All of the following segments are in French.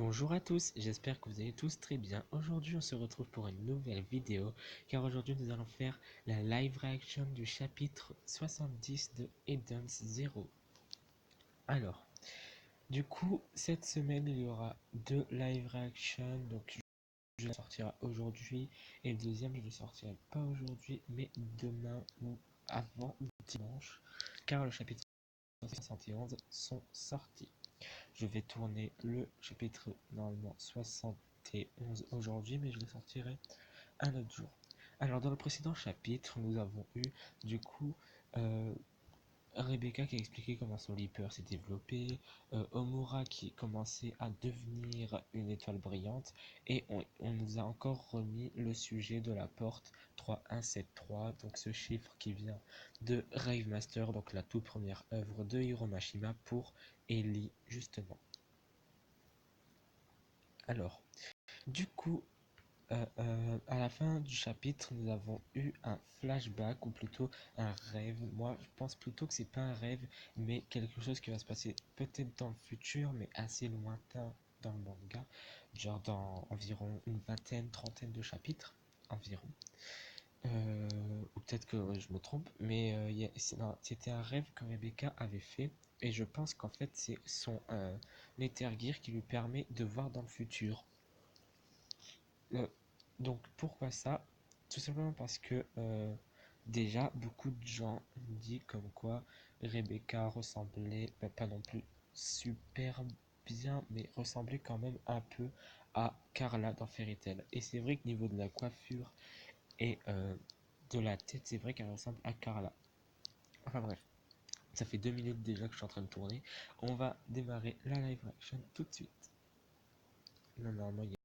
Bonjour à tous, j'espère que vous allez tous très bien. Aujourd'hui on se retrouve pour une nouvelle vidéo car aujourd'hui nous allons faire la live reaction du chapitre 70 de Eden's Zero. Alors, du coup cette semaine il y aura deux live reactions, donc je le sortira aujourd'hui et le deuxième je le sortirai pas aujourd'hui mais demain ou avant dimanche car le chapitre 71 sont sortis. Je vais tourner le chapitre normalement 71 aujourd'hui, mais je le sortirai un autre jour. Alors, dans le précédent chapitre, nous avons eu du coup euh, Rebecca qui a expliqué comment son Leaper s'est développé, Omura qui commençait à devenir une étoile brillante, et on nous a encore remis le sujet de la porte 3173, donc ce chiffre qui vient de Rave Master, donc la toute première œuvre de Hiro Mashima pour Ellie justement. Alors, du coup, à la fin du chapitre, nous avons eu un flashback, ou plutôt un rêve. Moi, je pense plutôt que c'est pas un rêve, mais quelque chose qui va se passer peut-être dans le futur, mais assez lointain dans le manga, genre dans environ une vingtaine, trentaine de chapitres, environ. Ou peut-être que ouais, je me trompe, mais c'était un rêve que Rebecca avait fait, et je pense qu'en fait, c'est son Nether Gear qui lui permet de voir dans le futur. Euh, donc pourquoi ça? Tout simplement parce que déjà beaucoup de gens disent comme quoi Rebecca ressemblait, pas non plus super bien, mais ressemblait quand même un peu à Carla dans Fairy Tail. Et c'est vrai que niveau de la coiffure et de la tête, c'est vrai qu'elle ressemble à Carla. Enfin bref, ça fait 2 minutes déjà que je suis en train de tourner. On va démarrer la live action tout de suite. Non, normalement, il y a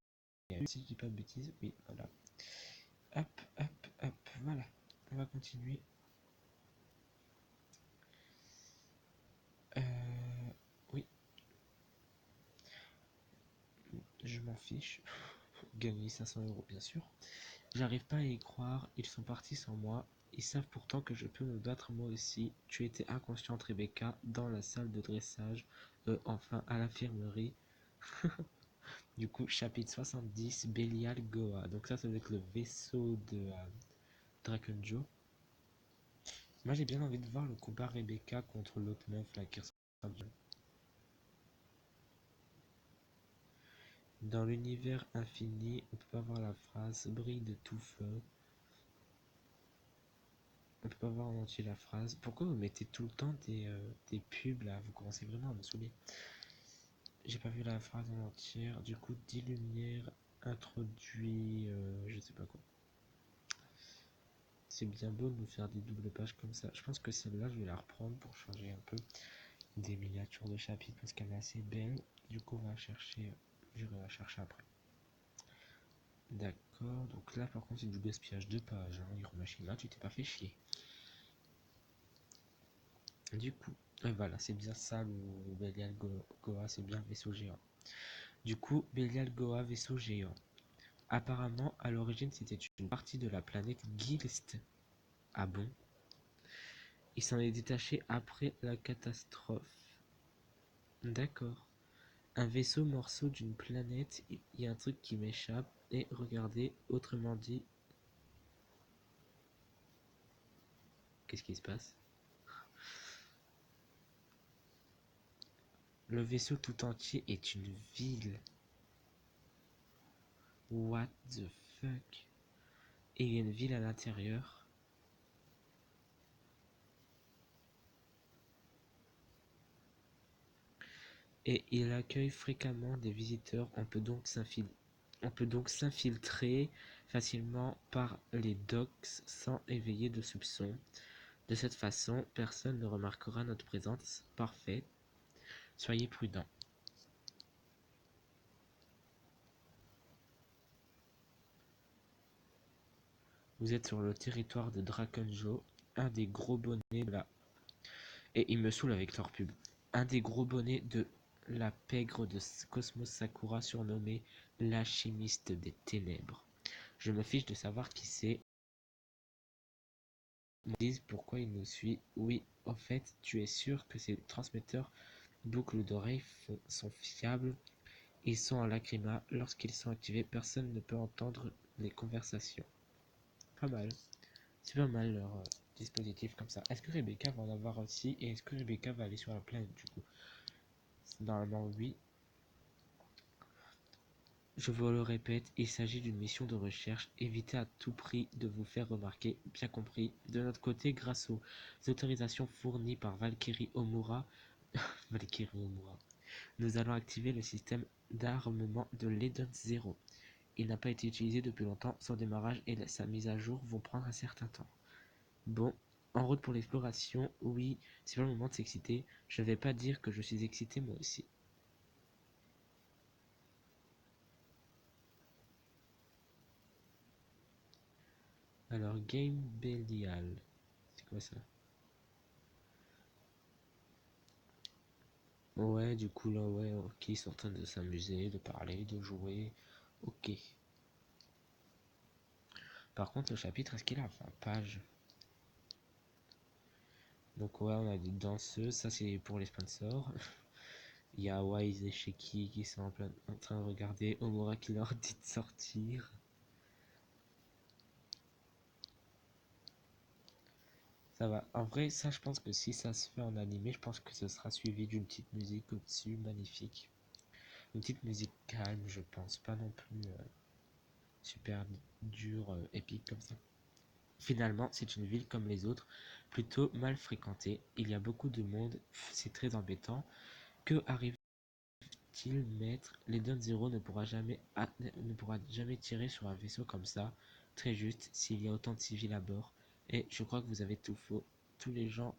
si je dis pas de bêtises, oui, voilà. Hop, hop, hop, voilà. On va continuer. Oui, je m'en fiche. Gagner 500 € bien sûr. J'arrive pas à y croire, ils sont partis sans moi. Ils savent pourtant que je peux me battre moi aussi. Tu étais inconsciente, Rebecca, dans la salle de dressage, enfin à l'infirmerie. Du coup, chapitre 70, Belial Goa. Donc ça doit être le vaisseau de Drakenjo. Moi j'ai bien envie de voir le combat Rebecca contre l'autre meuf là qui ressemble bien. Dans l'univers infini, on peut pas voir la phrase brille de tout feu. On peut pas voir en entier la phrase. Pourquoi vous mettez tout le temps des pubs là? Vous commencez vraiment à me saouler. J'ai pas vu la phrase en entière. Du coup, 10 lumières introduit je sais pas quoi. C'est bien beau de nous faire des doubles pages comme ça. Je pense que celle-là, je vais la reprendre pour changer un peu des miniatures de chapitres parce qu'elle est assez belle. Du coup, on va chercher. J'irai la chercher après. D'accord, donc là par contre c'est du gaspillage de pages, hein. Hiromashima, tu t'es pas fait chier. Du coup, voilà, c'est bien ça le Belial Goa, c'est bien vaisseau géant. Du coup, Belial Goa, vaisseau géant. Apparemment, à l'origine, c'était une partie de la planète Gilst. Ah bon? Il s'en est détaché après la catastrophe. D'accord. Un vaisseau morceau d'une planète, il y a un truc qui m'échappe. Et regardez, autrement dit, qu'est-ce qui se passe? Le vaisseau tout entier est une ville. What the fuck? Et il y a une ville à l'intérieur. Et il accueille fréquemment des visiteurs. On peut donc s'infiltrer facilement par les docks sans éveiller de soupçons. De cette façon, personne ne remarquera notre présence. Parfait. Soyez prudents. Vous êtes sur le territoire de Drakenjo, un des gros bonnets de la... Et il me saoule avec leur pub. Un des gros bonnets de la pègre de Cosmos Sakura surnommée l'alchimiste des ténèbres. Je me fiche de savoir qui c'est. Ils me disent pourquoi il nous suit. Oui, au fait, tu es sûr que ces transmetteurs boucles d'oreilles sont fiables? Ils sont en lacryma. Lorsqu'ils sont activés, personne ne peut entendre les conversations. Pas mal. C'est pas mal leur dispositif comme ça. Est-ce que Rebecca va en avoir aussi? Et est-ce que Rebecca va aller sur la planète du coup? Normalement oui. Je vous le répète, il s'agit d'une mission de recherche. Évitez à tout prix de vous faire remarquer, bien compris. De notre côté, grâce aux autorisations fournies par Valkyrie Omura, Valkyrie Omura, nous allons activer le système d'armement de l'Eden Zero. Il n'a pas été utilisé depuis longtemps, son démarrage et sa mise à jour vont prendre un certain temps. Bon, en route pour l'exploration, oui, c'est pas le moment de s'exciter. Je ne vais pas dire que je suis excité moi aussi. Alors, Game Belial, c'est quoi ça? Ouais, du coup là, ouais, ok, ils sont en train de s'amuser, de parler, de jouer. Ok. Par contre, le chapitre, est-ce qu'il a 20 pages? Donc ouais, on a des danseuses, ça c'est pour les sponsors. Il y a Wise et Sheki qui sont en train de regarder Omura qui leur dit de sortir. Ça va. En vrai, ça, je pense que si ça se fait en animé, je pense que ce sera suivi d'une petite musique au-dessus, magnifique. Une petite musique calme, je pense, pas non plus super dure, épique comme ça. Finalement, c'est une ville comme les autres, plutôt mal fréquentée. Il y a beaucoup de monde, c'est très embêtant. Que arrive-t-il, maître? L'Eden Zero ne pourra jamais tirer sur un vaisseau comme ça. Très juste, s'il y a autant de civils à bord. Et je crois que vous avez tout faux. Tous les gens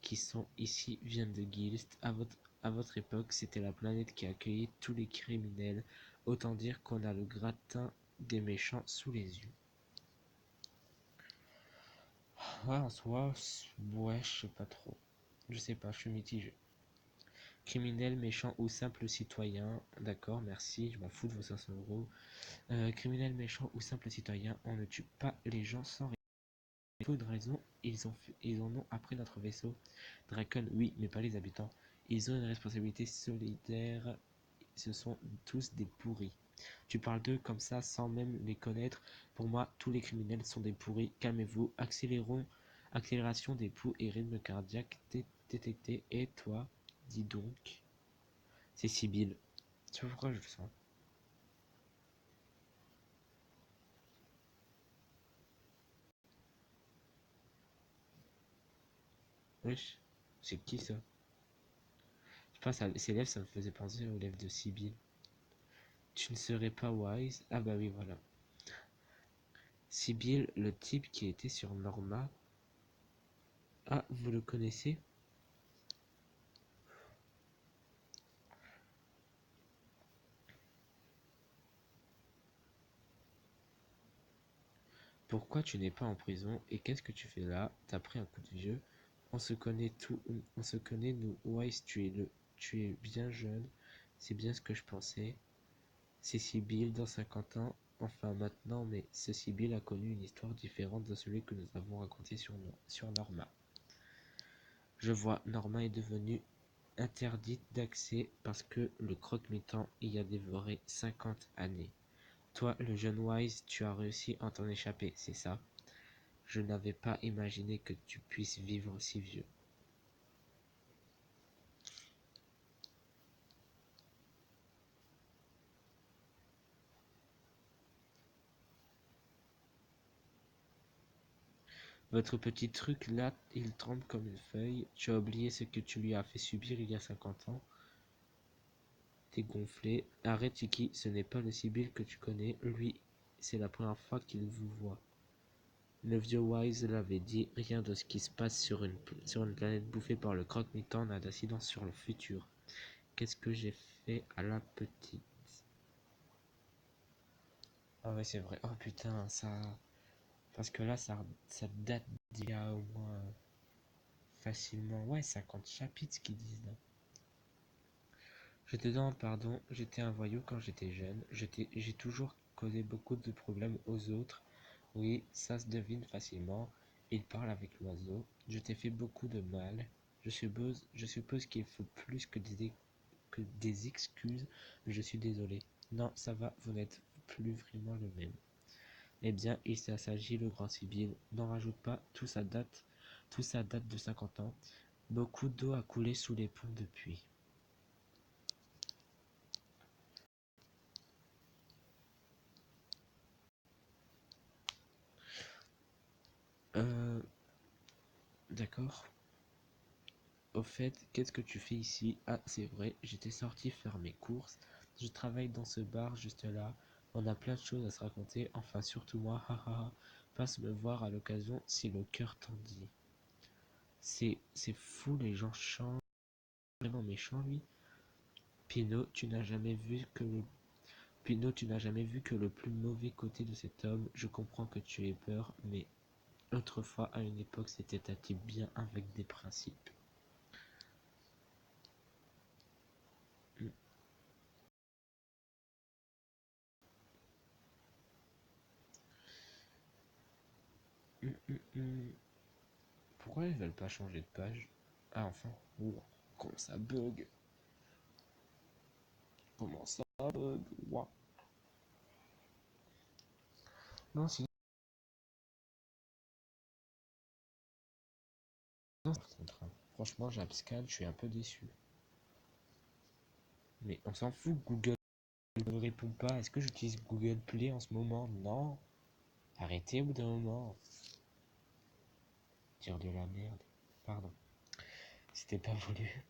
qui sont ici viennent de Gilst. À votre époque, c'était la planète qui accueillait tous les criminels. Autant dire qu'on a le gratin des méchants sous les yeux. Ouais, en soi, ouais, je sais pas trop. Je sais pas, je suis mitigé. Criminel, méchant ou simple citoyen, d'accord, merci, je m'en fous de vos 500 euros. Criminel, méchant ou simple citoyen, on ne tue pas les gens sans raison. Pour une raison, ils en ont après notre vaisseau. Draken, oui, mais pas les habitants. Ils ont une responsabilité solidaire. Ce sont tous des pourris. Tu parles d'eux comme ça sans même les connaître. Pour moi, tous les criminels sont des pourris. Calmez-vous. Accélération des pouls et rythme cardiaque détecté. Et toi, dis donc. C'est Sibyl. Tu vois pourquoi je le sens? Wesh. C'est qui ça? Je pense à ses lèvres, ça me faisait penser aux lèvres de Sibyl. Tu ne serais pas wise? Ah bah oui, voilà. Sibyl, le type qui était sur Norma. Ah, vous le connaissez? Pourquoi tu n'es pas en prison et qu'est-ce que tu fais là? T'as pris un coup de vieux? On se connaît nous. Wise, tu es bien jeune. C'est bien ce que je pensais. C'est Sibyl dans 50 ans. Enfin maintenant, mais ce Sibyl a connu une histoire différente de celui que nous avons raconté sur Norma. Je vois, Norma est devenue interdite d'accès parce que le croque-mitaine y a dévoré 50 années. Toi, le jeune Wise, tu as réussi à t'en échapper, c'est ça? Je n'avais pas imaginé que tu puisses vivre si vieux. Votre petit truc là, il tremble comme une feuille. Tu as oublié ce que tu lui as fait subir il y a 50 ans. T'es gonflé. Arrête, Tiki, ce n'est pas le Sibyl que tu connais. Lui, c'est la première fois qu'il vous voit. Le vieux Wise l'avait dit, rien de ce qui se passe sur une planète bouffée par le croque-mitaine n'a d'incidence sur le futur. Qu'est-ce que j'ai fait à la petite? Ah ouais, c'est vrai. Oh putain, ça. Parce que là, ça date d'il y a au moins facilement. Ouais, 50 chapitres qui disent là. Je te demande pardon, j'étais un voyou quand j'étais jeune. J'ai toujours causé beaucoup de problèmes aux autres. Oui, ça se devine facilement. Il parle avec l'oiseau. Je t'ai fait beaucoup de mal. Je suppose qu'il faut plus que que des excuses. Je suis désolé. Non, ça va, vous n'êtes plus vraiment le même. Eh bien, il s'agit le grand civil. N'en rajoute pas, tout ça date de 50 ans. Beaucoup d'eau a coulé sous les ponts depuis. Euh, d'accord. Au fait, qu'est-ce que tu fais ici? Ah, c'est vrai, j'étais sorti faire mes courses. Je travaille dans ce bar juste là. On a plein de choses à se raconter. Enfin, surtout moi, haha. Passe me voir à l'occasion si le cœur t'en dit. C'est fou, les gens chantent. Vraiment méchant, lui. Pinot, tu n'as jamais vu que le Pinot, tu n'as jamais vu que le plus mauvais côté de cet homme. Je comprends que tu aies peur, mais autrefois, à une époque, c'était un type bien avec des principes. Hum, hum. Pourquoi ils veulent pas changer de page? Ah, enfin. Ouah, comment ça bug? Comment ça bug? Ouah. Non, sinon, c'est ton train. Franchement, j'abscale, je suis un peu déçu. Mais on s'en fout, Google ne répond pas. Est-ce que j'utilise Google Play en ce moment? Non. Arrêtez au bout d'un moment. Dire de la merde. Pardon. C'était pas voulu.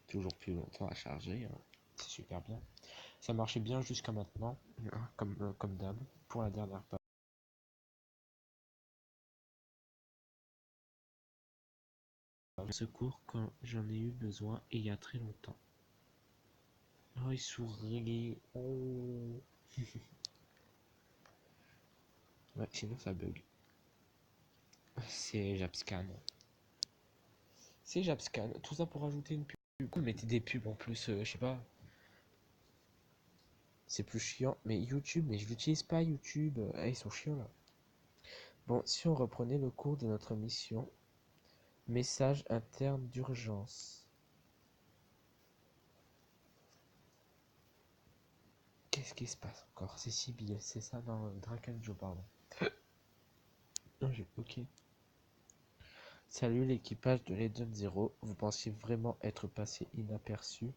Toujours plus longtemps à charger, hein. C'est super bien. Ça marchait bien jusqu'à maintenant, hein, comme d'hab, pour la dernière page. Secours quand j'en ai eu besoin et il y a très longtemps. Oh, il sourit. Oh. Ouais, sinon ça bug. C'est Japscan. C'est Japscan. Tout ça pour ajouter une pub. Pourquoi mettez des pubs en plus? Je sais pas. C'est plus chiant. Mais YouTube, mais je l'utilise pas YouTube. Ils sont chiants là. Bon, si on reprenait le cours de notre mission, message interne d'urgence. Qu'est-ce qui se passe encore? C'est Sibyl, c'est ça dans Draken Joe, pardon. Ok. Salut l'équipage de l'Eden Zero, vous pensiez vraiment être passé inaperçu?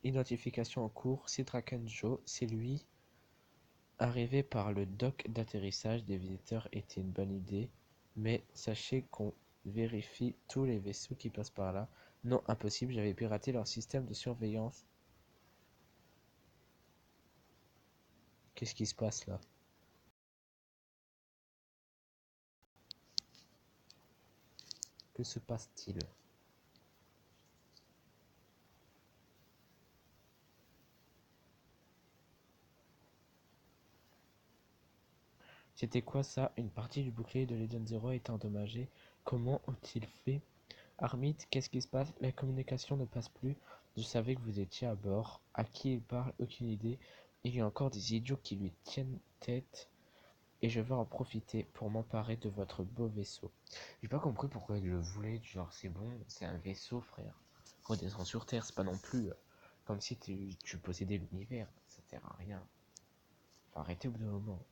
Identification en cours, c'est Draken Joe, c'est lui. Arriver par le dock d'atterrissage des visiteurs était une bonne idée, mais sachez qu'on vérifie tous les vaisseaux qui passent par là. Non, impossible, j'avais piraté leur système de surveillance. Qu'est-ce qui se passe là? Que se passe-t-il? C'était quoi ça? Une partie du bouclier de l'Eden Zero est endommagée. Comment ont-ils fait? Armit, qu'est-ce qui se passe? La communication ne passe plus. Je savais que vous étiez à bord. À qui il parle? Aucune idée. Il y a encore des idiots qui lui tiennent tête. Et je veux en profiter pour m'emparer de votre beau vaisseau. J'ai pas compris pourquoi il le voulait. Genre, c'est bon, c'est un vaisseau, frère. Redescends sur Terre, c'est pas non plus comme si tu possédais l'univers. Ça sert à rien. Faut arrêter au bout d'un moment.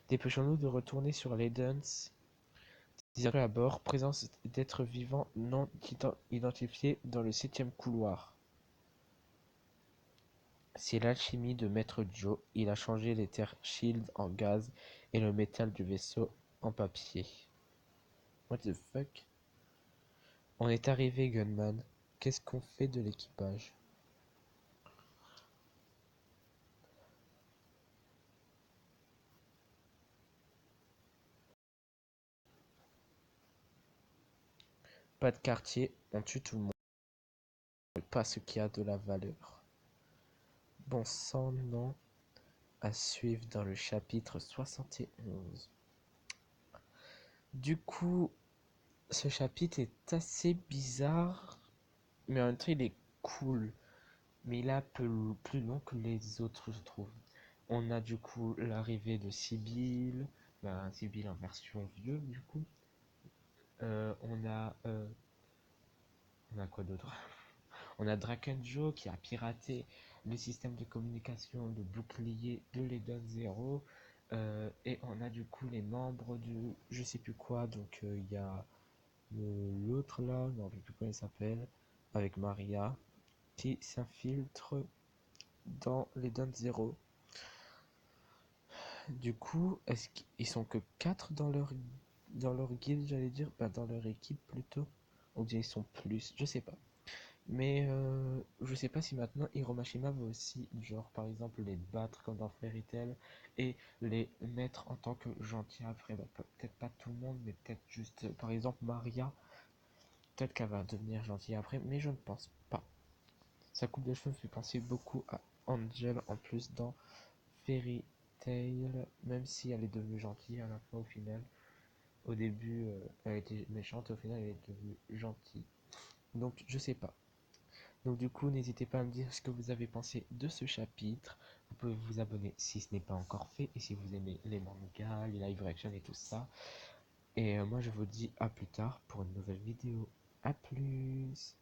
Dépêchons-nous de retourner sur l'Edens. Disparu à bord, présence d'êtres vivants non identifiés dans le 7e couloir. C'est l'alchimie de Maître Joe. Il a changé l'éther shield en gaz et le métal du vaisseau en papier. What the fuck? On est arrivé, Gunman. Qu'est-ce qu'on fait de l'équipage? Pas de quartier, on tue tout le monde. Pas ce qui a de la valeur. Bon sang, non. À suivre dans le chapitre 71. Du coup, Ce chapitre est assez bizarre, mais en même temps il est cool. Mais il est un peu plus long que les autres, je trouve. On a du coup l'arrivée de Sibyl, Sibyl en version vieux, du coup. On a quoi d'autre? On a Drakenjo qui a piraté le système de communication de bouclier de l'Eden Zero. Et on a du coup les membres du je sais plus quoi. Donc il y a l'autre là, non, je ne sais plus comment il s'appelle, avec Maria, qui s'infiltre dans l'Eden Zero. Du coup, est-ce qu'ils sont que 4 dans leur guilde, j'allais dire, dans leur équipe plutôt, ou bien ils sont plus, je sais pas. Mais je sais pas si maintenant Hiromashima veut aussi, genre par exemple, les battre comme dans Fairy Tail et les mettre en tant que gentils après. Bah, peut-être pas tout le monde, mais peut-être juste, par exemple, Maria, peut-être qu'elle va devenir gentille après, mais je ne pense pas. Sa coupe de cheveux me fait penser beaucoup à Angel en plus dans Fairy Tail, même si elle est devenue gentille à la fin au final. Au début, elle était méchante, au final, elle est devenue gentille. Donc, je sais pas. Donc du coup, n'hésitez pas à me dire ce que vous avez pensé de ce chapitre. Vous pouvez vous abonner si ce n'est pas encore fait et si vous aimez les mangas, les live reactions et tout ça. Et moi, je vous dis à plus tard pour une nouvelle vidéo. À plus!